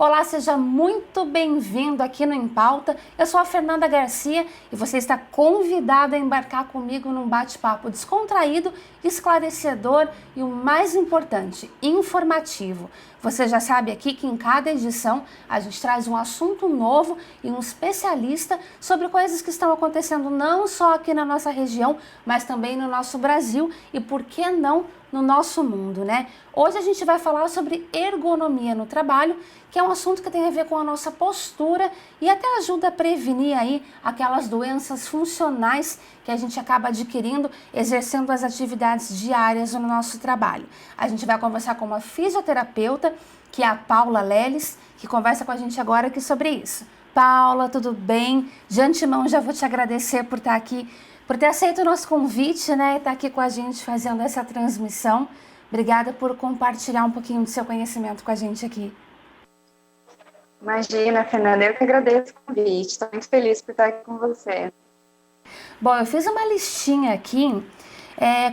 Olá, seja muito bem-vindo aqui no Em Pauta. Eu sou a Fernanda Garcia e você está convidado a embarcar comigo num bate-papo descontraído, esclarecedor e o mais importante, informativo. Você já sabe aqui que em cada edição a gente traz um assunto novo e um especialista sobre coisas que estão acontecendo não só aqui na nossa região, mas também no nosso Brasil e, por que não, no nosso mundo, né? Hoje a gente vai falar sobre ergonomia no trabalho, que é um assunto que tem a ver com a nossa postura e até ajuda a prevenir aí aquelas doenças funcionais que a gente acaba adquirindo exercendo as atividades diárias no nosso trabalho. A gente vai conversar com uma fisioterapeuta, que é a Paula Leles, que conversa com a gente agora aqui sobre isso. Paula, tudo bem? De antemão já vou te agradecer por estar aqui, por ter aceito o nosso convite, né? E estar aqui com a gente fazendo essa transmissão. Obrigada por compartilhar um pouquinho do seu conhecimento com a gente aqui. Imagina, Fernanda, eu que agradeço o convite. Estou muito feliz por estar aqui com você. Bom, eu fiz uma listinha aqui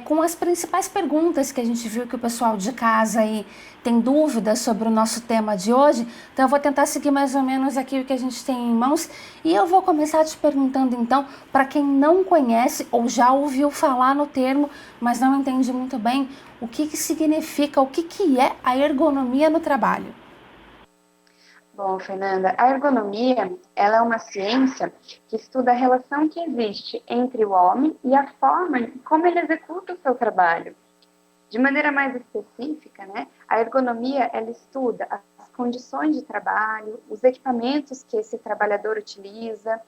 com as principais perguntas que a gente viu que o pessoal de casa aí tem dúvidas sobre o nosso tema de hoje. Então eu vou tentar seguir mais ou menos aqui o que a gente tem em mãos. E eu vou começar te perguntando então, para quem não conhece ou já ouviu falar no termo, mas não entende muito bem, o que significa, o que é a ergonomia no trabalho? Bom, Fernanda, a ergonomia, ela é uma ciência que estuda a relação que existe entre o homem e a forma como ele executa o seu trabalho. De maneira mais específica, né, a ergonomia, ela estuda as condições de trabalho, os equipamentos que esse trabalhador utiliza,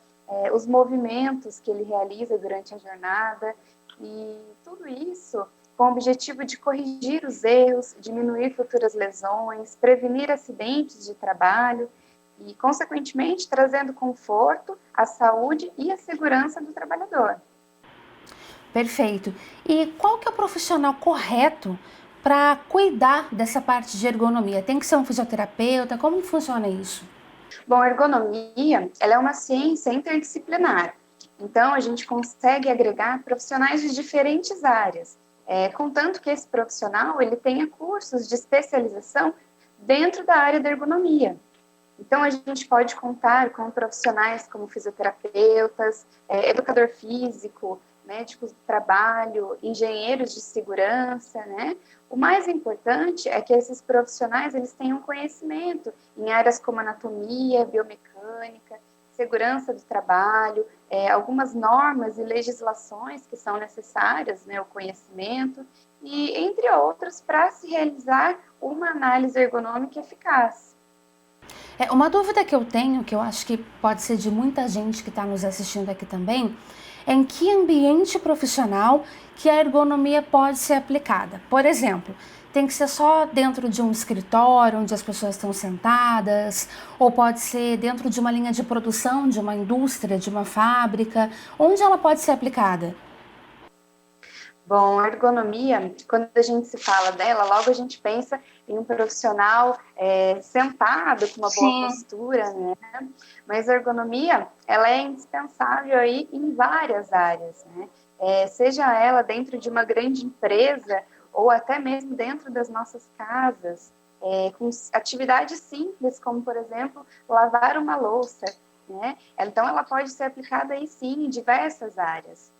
os movimentos que ele realiza durante a jornada, e tudo isso com o objetivo de corrigir os erros, diminuir futuras lesões, prevenir acidentes de trabalho e, consequentemente, trazendo conforto, a saúde e a segurança do trabalhador. Perfeito. E qual que é o profissional correto para cuidar dessa parte de ergonomia? Tem que ser um fisioterapeuta? Como funciona isso? Bom, a ergonomia, ela é uma ciência interdisciplinar. Então, a gente consegue agregar profissionais de diferentes áreas, contanto que esse profissional ele tenha cursos de especialização dentro da área da ergonomia. Então, a gente pode contar com profissionais como fisioterapeutas, educador físico, médicos do trabalho, engenheiros de segurança, né? O mais importante é que esses profissionais eles tenham conhecimento em áreas como anatomia, biomecânica, segurança do trabalho, algumas normas e legislações que são necessárias, né, o conhecimento, e entre outros, para se realizar uma análise ergonômica eficaz. Uma dúvida que eu tenho, que eu acho que pode ser de muita gente que está nos assistindo aqui também, é em que ambiente profissional que a ergonomia pode ser aplicada. Por exemplo, tem que ser só dentro de um escritório onde as pessoas estão sentadas, ou pode ser dentro de uma linha de produção, de uma indústria, de uma fábrica, onde ela pode ser aplicada? Bom, a ergonomia, quando a gente se fala dela, logo a gente pensa em um profissional sentado com uma boa Sim. postura, né? Mas a ergonomia, ela é indispensável aí em várias áreas, né? Seja ela dentro de uma grande empresa ou até mesmo dentro das nossas casas, com atividades simples, como, por exemplo, lavar uma louça, né? Então, ela pode ser aplicada aí sim em diversas áreas.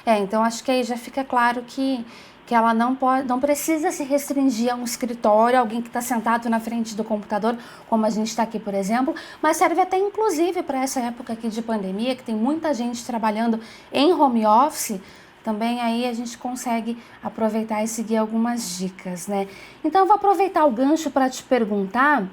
Então acho que aí já fica claro que ela não pode, não precisa se restringir a um escritório, alguém que está sentado na frente do computador, como a gente está aqui, por exemplo, mas serve até inclusive para essa época aqui de pandemia, que tem muita gente trabalhando em home office. Também aí a gente consegue aproveitar e seguir algumas dicas, né? Então eu vou aproveitar o gancho para te perguntar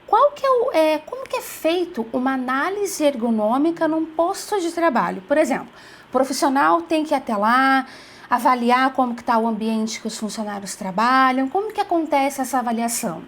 como que é feito uma análise ergonômica num posto de trabalho? Por exemplo, o profissional tem que ir até lá, avaliar como que está o ambiente que os funcionários trabalham, como que acontece essa avaliação?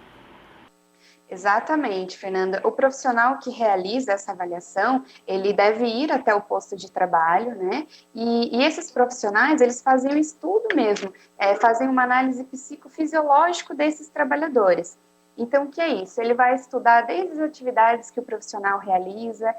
Exatamente, Fernanda. O profissional que realiza essa avaliação, ele deve ir até o posto de trabalho, né? E esses profissionais, eles fazem um estudo mesmo, fazem uma análise psicofisiológica desses trabalhadores. Então, o que é isso? Ele vai estudar desde as atividades que o profissional realiza,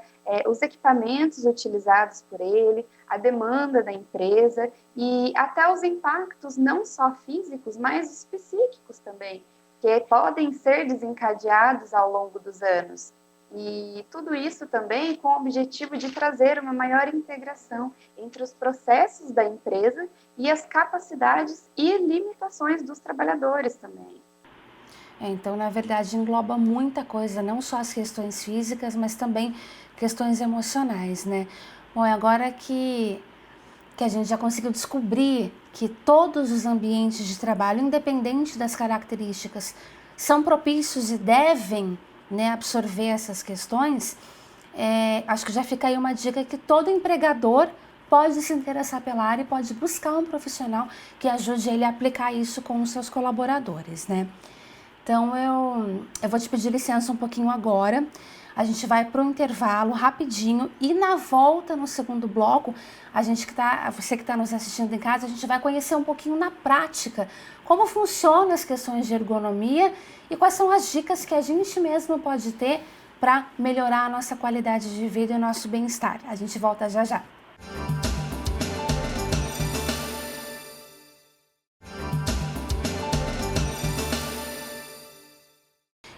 os equipamentos utilizados por ele, a demanda da empresa e até os impactos não só físicos, mas os psíquicos também. que podem ser desencadeados ao longo dos anos. E tudo isso também com o objetivo de trazer uma maior integração entre os processos da empresa e as capacidades e limitações dos trabalhadores também. Então, na verdade, engloba muita coisa, não só as questões físicas, mas também questões emocionais, né? Bom, agora que a gente já conseguiu descobrir que todos os ambientes de trabalho, independente das características, são propícios e devem, né, absorver essas questões, acho que já fica aí uma dica que todo empregador pode se interessar pela área e pode buscar um profissional que ajude ele a aplicar isso com os seus colaboradores, né? Então eu vou te pedir licença um pouquinho agora. A gente vai para o intervalo rapidinho e na volta no segundo bloco, você que está nos assistindo em casa, a gente vai conhecer um pouquinho na prática como funcionam as questões de ergonomia e quais são as dicas que a gente mesmo pode ter para melhorar a nossa qualidade de vida e o nosso bem-estar. A gente volta já já.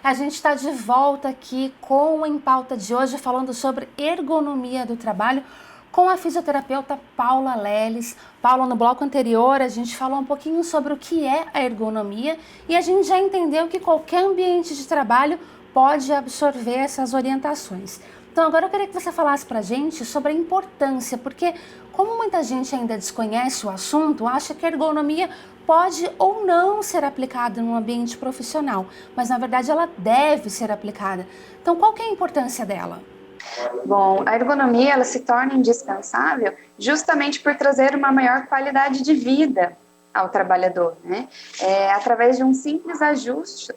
A gente está de volta aqui com o Em Pauta de hoje, falando sobre ergonomia do trabalho com a fisioterapeuta Paula Leles. Paula, no bloco anterior a gente falou um pouquinho sobre o que é a ergonomia e a gente já entendeu que qualquer ambiente de trabalho pode absorver essas orientações. Então agora eu queria que você falasse para a gente sobre a importância, porque como muita gente ainda desconhece o assunto, acha que a ergonomia pode ou não ser aplicada no ambiente profissional, mas na verdade ela deve ser aplicada. Então qual que é a importância dela? Bom, a ergonomia ela se torna indispensável justamente por trazer uma maior qualidade de vida ao trabalhador, né? Através de um simples ajuste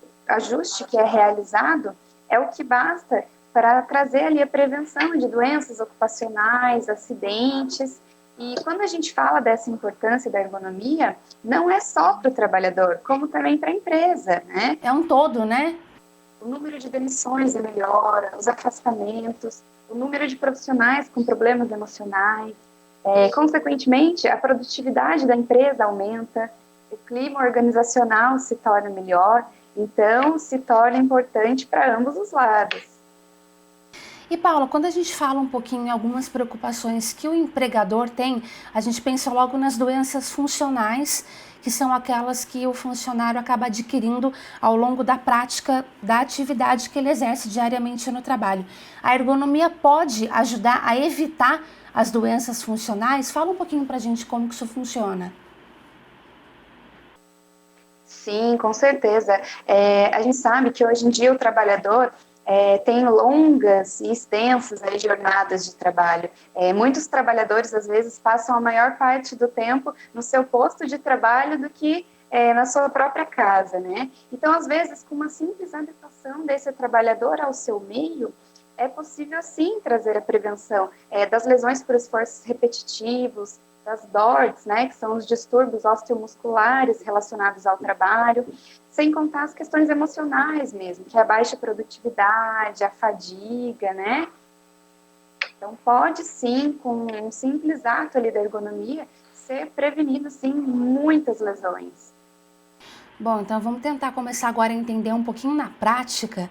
que é realizado, é o que basta para trazer ali a prevenção de doenças ocupacionais, acidentes. E quando a gente fala dessa importância da ergonomia, não é só para o trabalhador, como também para a empresa, né? É um todo, né? O número de demissões melhora, os afastamentos, o número de profissionais com problemas emocionais. Consequentemente, a produtividade da empresa aumenta, o clima organizacional se torna melhor, então se torna importante para ambos os lados. E Paula, quando a gente fala um pouquinho em algumas preocupações que o empregador tem, a gente pensa logo nas doenças funcionais, que são aquelas que o funcionário acaba adquirindo ao longo da prática da atividade que ele exerce diariamente no trabalho. A ergonomia pode ajudar a evitar as doenças funcionais? Fala um pouquinho pra gente como que isso funciona. Sim, com certeza. A gente sabe que hoje em dia o trabalhador tem longas e extensas jornadas de trabalho. Muitos trabalhadores, às vezes, passam a maior parte do tempo no seu posto de trabalho do que na sua própria casa, né? Então, às vezes, com uma simples adequação desse trabalhador ao seu meio, é possível, sim, trazer a prevenção das lesões por esforços repetitivos, das DORTs, né, que são os distúrbios osteomusculares relacionados ao trabalho, sem contar as questões emocionais mesmo, que é a baixa produtividade, a fadiga, né? Então, pode sim, com um simples ato ali da ergonomia, ser prevenido, sim, muitas lesões. Bom, então vamos tentar começar agora a entender um pouquinho na prática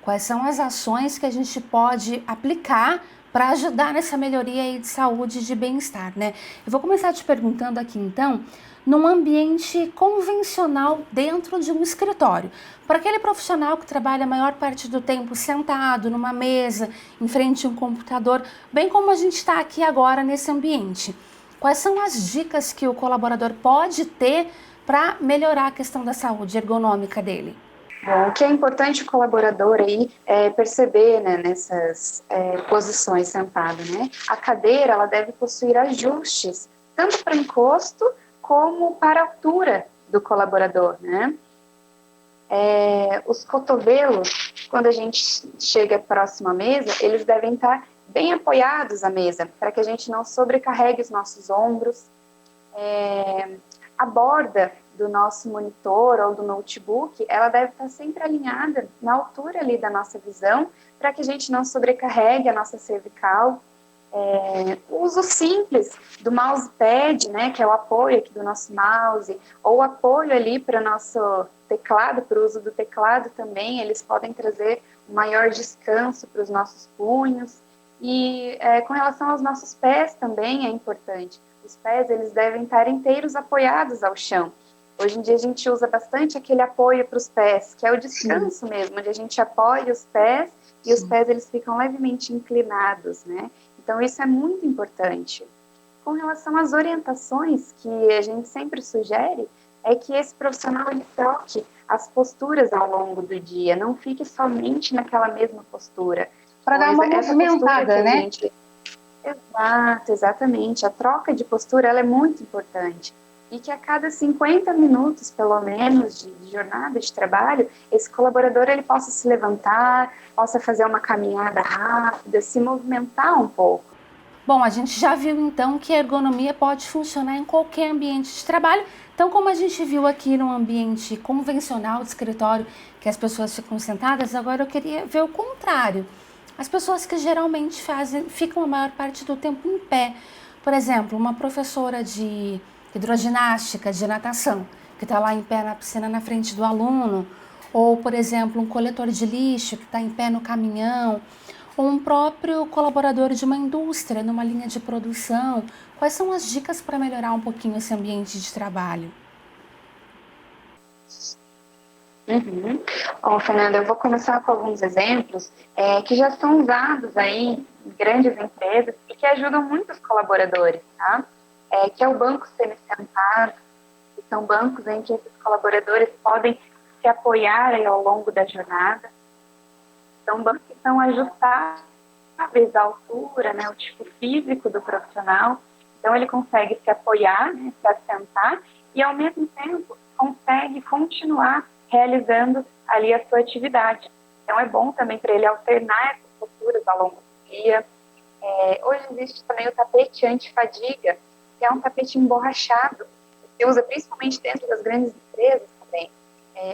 quais são as ações que a gente pode aplicar para ajudar nessa melhoria aí de saúde e de bem-estar, né? Eu vou começar te perguntando aqui então, num ambiente convencional dentro de um escritório, para aquele profissional que trabalha a maior parte do tempo sentado numa mesa, em frente a um computador, bem como a gente está aqui agora nesse ambiente. Quais são as dicas que o colaborador pode ter para melhorar a questão da saúde ergonômica dele? Bom, o que é importante o colaborador aí perceber, né, nessas posições sentado, né? A cadeira, ela deve possuir ajustes, tanto para encosto como para a altura do colaborador, né? Os cotovelos, quando a gente chega próximo à mesa, eles devem estar bem apoiados à mesa, para que a gente não sobrecarregue os nossos ombros. A borda do nosso monitor ou do notebook, ela deve estar sempre alinhada na altura ali da nossa visão, para que a gente não sobrecarregue a nossa cervical. O uso simples do mousepad, né, que é o apoio aqui do nosso mouse, ou o apoio ali para o nosso teclado, para o uso do teclado também, eles podem trazer um maior descanso para os nossos punhos. E com relação aos nossos pés também é importante. Os pés, eles devem estar inteiros apoiados ao chão. Hoje em dia a gente usa bastante aquele apoio para os pés, que é o descanso mesmo, onde a gente apoia os pés e os pés eles ficam levemente inclinados, né? Então isso é muito importante. Com relação às orientações que a gente sempre sugere, é que esse profissional ele troque as posturas ao longo do dia, não fique somente naquela mesma postura. Para dar uma movimentada, né? Exato, exatamente. A troca de postura ela é muito importante. E que a cada 50 minutos, pelo menos, de jornada de trabalho, esse colaborador ele possa se levantar, possa fazer uma caminhada rápida, se movimentar um pouco. Bom, a gente já viu então que a ergonomia pode funcionar em qualquer ambiente de trabalho. Então, como a gente viu aqui no ambiente convencional de escritório, que as pessoas ficam sentadas, agora eu queria ver o contrário. As pessoas que geralmente ficam a maior parte do tempo em pé. Por exemplo, uma professora de hidroginástica, de natação, que está lá em pé na piscina na frente do aluno. Ou, por exemplo, um coletor de lixo que está em pé no caminhão. Ou um próprio colaborador de uma indústria, numa linha de produção. Quais são as dicas para melhorar um pouquinho esse ambiente de trabalho? Bom, Fernanda, eu vou começar com alguns exemplos que já são usados aí em grandes empresas e que ajudam muito os colaboradores, tá? Que é o banco semi-sentado, que são bancos em que esses colaboradores podem se apoiar aí ao longo da jornada. São bancos que são ajustáveis à altura, né, o tipo físico do profissional. Então, ele consegue se apoiar, né, se assentar e, ao mesmo tempo, consegue continuar realizando ali a sua atividade. Então, é bom também para ele alternar essas posturas ao longo do dia. Hoje existe também o tapete antifadiga, que é um tapete emborrachado, que usa principalmente dentro das grandes empresas também,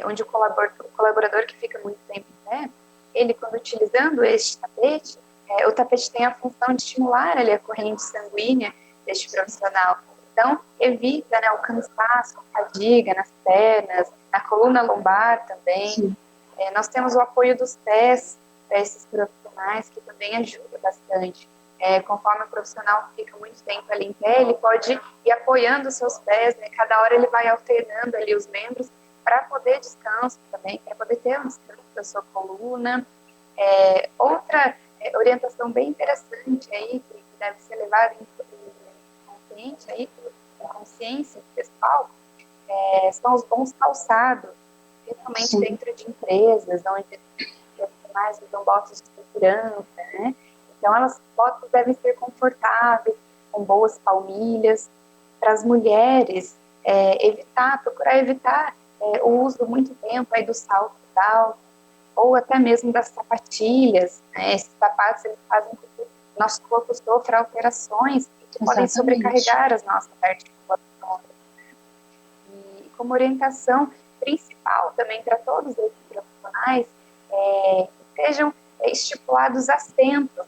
onde o colaborador que fica muito tempo em pé, ele, quando utilizando este tapete, o tapete tem a função de estimular ali a corrente sanguínea deste profissional. Então, evita, né, o cansaço, a fadiga nas pernas, na coluna lombar também. Nós temos o apoio dos pés para esses profissionais, que também ajuda bastante. Conforme o profissional fica muito tempo ali em pé, ele pode ir apoiando os seus pés, né? Cada hora ele vai alternando ali os membros para poder descanso também, para poder ter um descanso da sua coluna. Outra orientação bem interessante aí, que deve ser levada em consciência pessoal, são os bons calçados, principalmente dentro de empresas, onde os profissionais usam botas de segurança, né? Então, as botas devem ser confortáveis, com boas palmilhas. Para as mulheres, procurar evitar o uso muito tempo aí do salto alto, ou até mesmo das sapatilhas, né? Esses sapatos eles fazem com que o nosso corpo sofra alterações que podem sobrecarregar as nossas articulações. E como orientação principal também para todos esses profissionais, que sejam estipulados assentos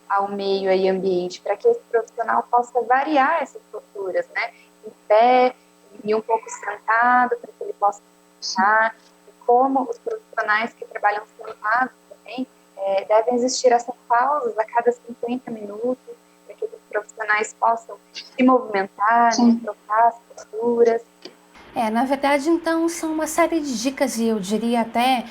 ao meio e ambiente, para que esse profissional possa variar essas posturas, né? Em pé, e um pouco sentado, para que ele possa puxar. E como os profissionais que trabalham sentados também, devem existir essas pausas a cada 50 minutos, para que os profissionais possam se movimentar, né, trocar as posturas. Na verdade, então, são uma série de dicas e eu diria até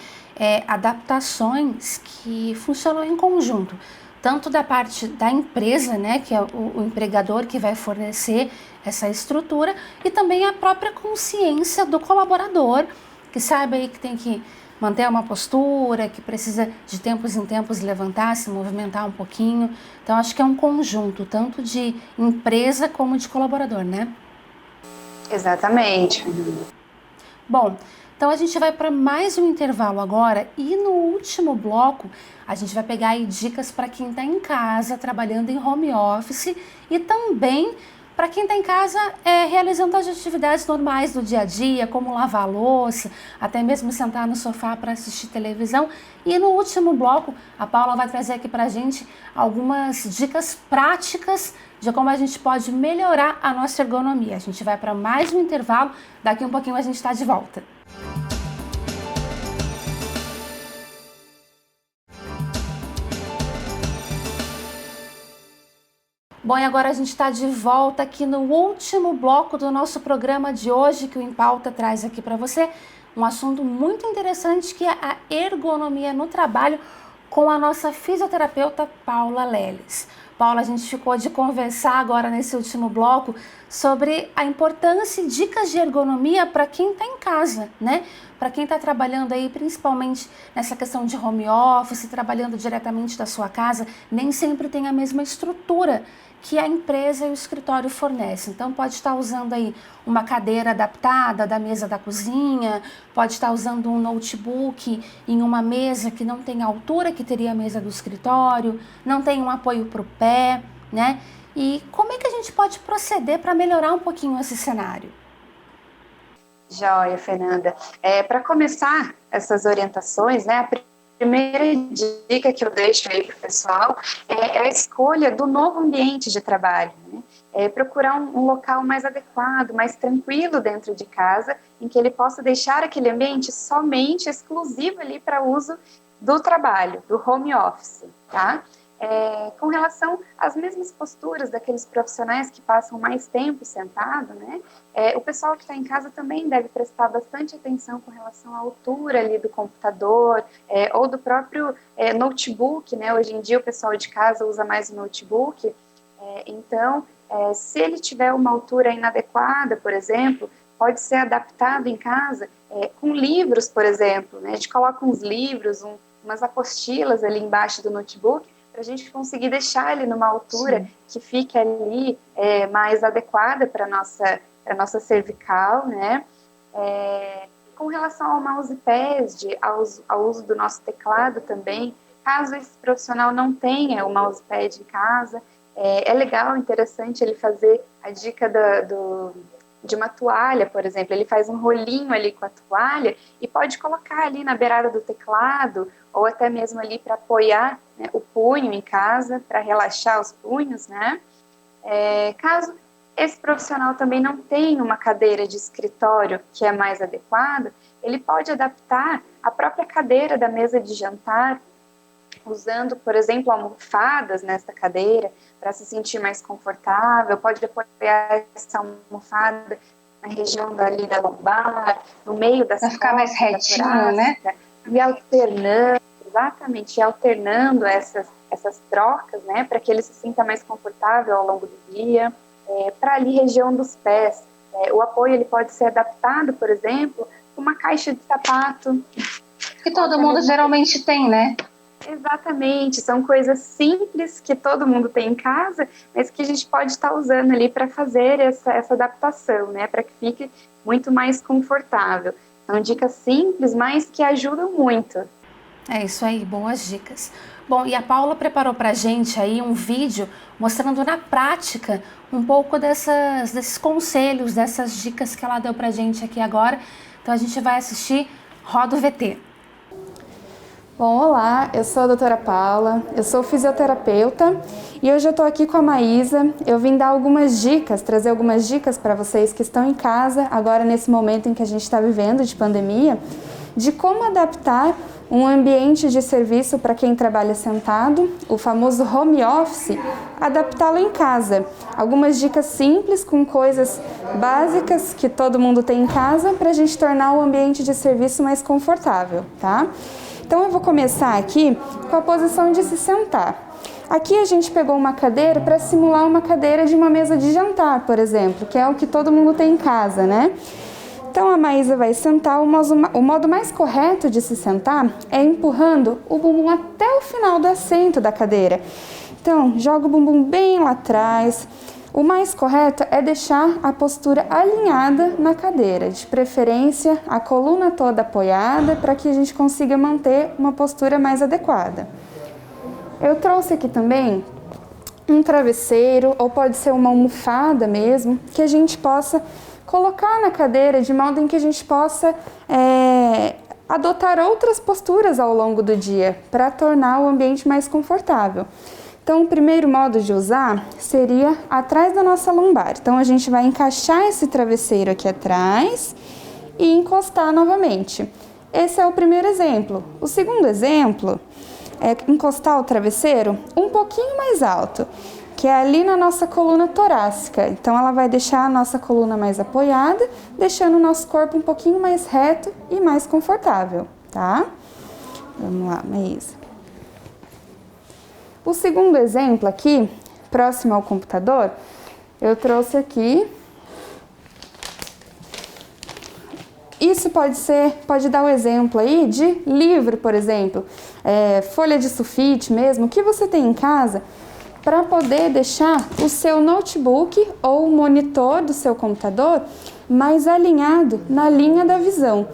adaptações que funcionam em conjunto. Tanto da parte da empresa, né, que é o empregador que vai fornecer essa estrutura, e também a própria consciência do colaborador, que sabe aí que tem que manter uma postura, que precisa de tempos em tempos levantar, se movimentar um pouquinho. Então, acho que é um conjunto, tanto de empresa como de colaborador, né? Exatamente. Bom, então a gente vai para mais um intervalo agora e no último bloco a gente vai pegar aí dicas para quem está em casa trabalhando em home office e também para quem está em casa realizando as atividades normais do dia a dia, como lavar a louça, até mesmo sentar no sofá para assistir televisão. E no último bloco a Paula vai trazer aqui para a gente algumas dicas práticas de como a gente pode melhorar a nossa ergonomia. A gente vai para mais um intervalo, daqui um pouquinho a gente está de volta. Bom, e agora a gente está de volta aqui no último bloco do nosso programa de hoje, que o Em Pauta traz aqui para você um assunto muito interessante, que é a ergonomia no trabalho, com a nossa fisioterapeuta Paula Leles. Paula, a gente ficou de conversar agora nesse último bloco sobre a importância e dicas de ergonomia para quem está em casa, né? Para quem está trabalhando aí, principalmente nessa questão de home office, trabalhando diretamente da sua casa, nem sempre tem a mesma estrutura que a empresa e o escritório fornecem. Então pode estar usando aí uma cadeira adaptada da mesa da cozinha, pode estar usando um notebook em uma mesa que não tem a altura que teria a mesa do escritório, não tem um apoio para o pé, né? E como é que a gente pode proceder para melhorar um pouquinho esse cenário? Joia, Fernanda. Para começar essas orientações, né, a primeira dica que eu deixo aí para o pessoal é a escolha do novo ambiente de trabalho, né? Procurar um local mais adequado, mais tranquilo dentro de casa, em que ele possa deixar aquele ambiente somente exclusivo ali para uso do trabalho, do home office, tá? Com relação às mesmas posturas daqueles profissionais que passam mais tempo sentado, né? O pessoal que está em casa também deve prestar bastante atenção com relação à altura ali do computador ou do próprio notebook, né? Hoje em dia o pessoal de casa usa mais o notebook, então se ele tiver uma altura inadequada, por exemplo, pode ser adaptado em casa com livros, por exemplo, né? A gente coloca uns livros, umas apostilas ali embaixo do notebook, para a gente conseguir deixar ele numa altura Sim. que fique ali mais adequada para a nossa cervical, né? Com relação ao mousepad, ao uso do nosso teclado também, caso esse profissional não tenha o mousepad em casa, é legal, interessante ele fazer a dica de uma toalha, por exemplo, ele faz um rolinho ali com a toalha e pode colocar ali na beirada do teclado ou até mesmo ali para apoiar, né, o punho em casa, para relaxar os punhos, né? Caso esse profissional também não tenha uma cadeira de escritório que é mais adequada, ele pode adaptar a própria cadeira da mesa de jantar, usando, por exemplo, almofadas nessa cadeira, para se sentir mais confortável, pode apoiar essa almofada na região ali da lombar, no meio das costas, ficar mais retinho, né? E alternando, exatamente, alternando essas trocas, né, para que ele se sinta mais confortável ao longo do dia. Para ali, região dos pés, o apoio ele pode ser adaptado, por exemplo, com uma caixa de sapato. Que todo mundo geralmente tem, né? Exatamente, são coisas simples que todo mundo tem em casa, mas que a gente pode estar usando ali para fazer essa adaptação, né, para que fique muito mais confortável. São dicas simples, mas que ajudam muito. É isso aí, boas dicas. Bom, e a Paula preparou para a gente aí um vídeo mostrando na prática um pouco desses conselhos, dessas dicas que ela deu para a gente aqui agora. Então a gente vai assistir, roda o VT. Bom, olá, eu sou a doutora Paula, eu sou fisioterapeuta e hoje eu estou aqui com a Maísa. Eu vim dar algumas dicas, trazer algumas dicas para vocês que estão em casa, agora nesse momento em que a gente está vivendo de pandemia, de como adaptar um ambiente de serviço para quem trabalha sentado, o famoso home office, adaptá-lo em casa. Algumas dicas simples com coisas básicas que todo mundo tem em casa para a gente tornar o ambiente de serviço mais confortável, tá? Então eu vou começar aqui com a posição de se sentar. Aqui a gente pegou uma cadeira para simular uma cadeira de uma mesa de jantar, por exemplo, que é o que todo mundo tem em casa, né? Então a Maísa vai sentar, o modo mais correto de se sentar é empurrando o bumbum até o final do assento da cadeira. Então joga o bumbum bem lá atrás. O mais correto é deixar a postura alinhada na cadeira, de preferência a coluna toda apoiada para que a gente consiga manter uma postura mais adequada. Eu trouxe aqui também um travesseiro, ou pode ser uma almofada mesmo, que a gente possa colocar na cadeira de modo em que a gente possa adotar outras posturas ao longo do dia para tornar o ambiente mais confortável. Então, o primeiro modo de usar seria atrás da nossa lombar. Então, a gente vai encaixar esse travesseiro aqui atrás e encostar novamente. Esse é o primeiro exemplo. O segundo exemplo é encostar o travesseiro um pouquinho mais alto, que é ali na nossa coluna torácica. Então, ela vai deixar a nossa coluna mais apoiada, deixando o nosso corpo um pouquinho mais reto e mais confortável, tá? Vamos lá, Maísa. O segundo exemplo aqui, próximo ao computador, eu trouxe aqui. Isso pode dar o exemplo aí de livro, por exemplo, folha de sulfite mesmo, o que você tem em casa para poder deixar o seu notebook ou o monitor do seu computador mais alinhado na linha da visão.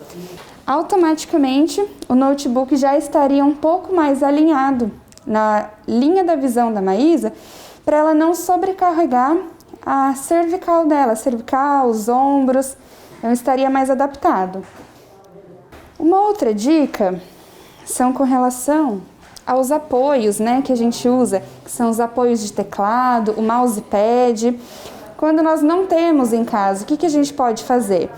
Automaticamente, o notebook já estaria um pouco mais alinhado na linha da visão da Maísa, para ela não sobrecarregar a cervical dela, os ombros, então estaria mais adaptado. Uma outra dica são com relação aos apoios, né, que a gente usa, que são os apoios de teclado, o mousepad. Quando nós não temos em casa, o que a gente pode fazer?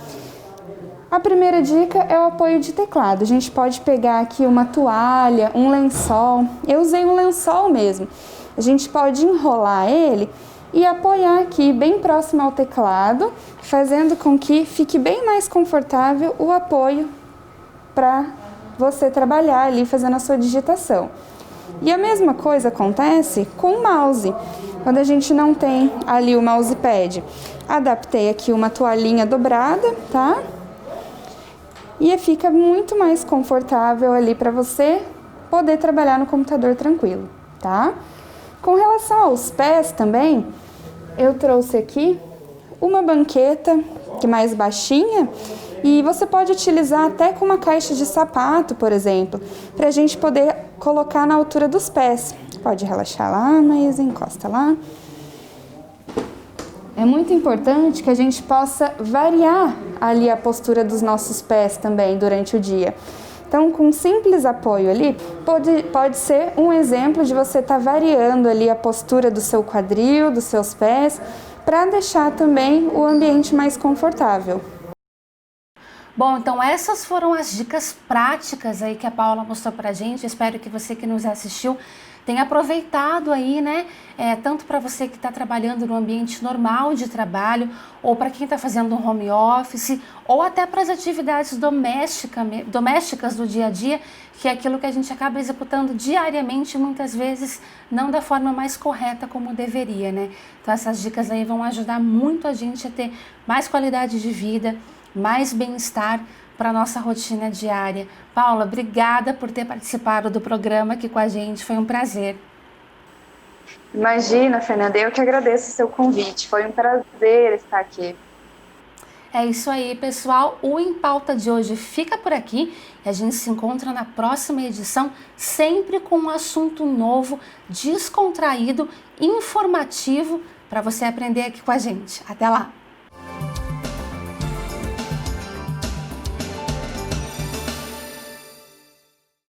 A primeira dica é o apoio de teclado. A gente pode pegar aqui uma toalha, um lençol. Eu usei um lençol mesmo. A gente pode enrolar ele e apoiar aqui bem próximo ao teclado, fazendo com que fique bem mais confortável o apoio para você trabalhar ali fazendo a sua digitação. E a mesma coisa acontece com o mouse. Quando a gente não tem ali o mousepad, adaptei aqui uma toalhinha dobrada, tá? E fica muito mais confortável ali para você poder trabalhar no computador tranquilo, tá? Com relação aos pés também, eu trouxe aqui uma banqueta que é mais baixinha e você pode utilizar até com uma caixa de sapato, por exemplo, para a gente poder colocar na altura dos pés. Pode relaxar lá, mas encosta lá. É muito importante que a gente possa variar ali a postura dos nossos pés também durante o dia. Então, com um simples apoio ali, pode ser um exemplo de você estar variando ali a postura do seu quadril, dos seus pés, para deixar também o ambiente mais confortável. Bom, então essas foram as dicas práticas aí que a Paula mostrou pra gente. Espero que você que nos assistiu tenha aproveitado aí, né? Tanto para você que está trabalhando no ambiente normal de trabalho, ou para quem está fazendo um home office, ou até para as atividades domésticas do dia a dia, que é aquilo que a gente acaba executando diariamente, muitas vezes não da forma mais correta como deveria, né? Então essas dicas aí vão ajudar muito a gente a ter mais qualidade de vida, mais bem-estar para a nossa rotina diária. Paula, obrigada por ter participado do programa aqui com a gente, foi um prazer. Imagina, Fernanda, eu que agradeço o seu convite, foi um prazer estar aqui. É isso aí, pessoal, o Em Pauta de hoje fica por aqui e a gente se encontra na próxima edição, sempre com um assunto novo, descontraído, informativo, para você aprender aqui com a gente. Até lá!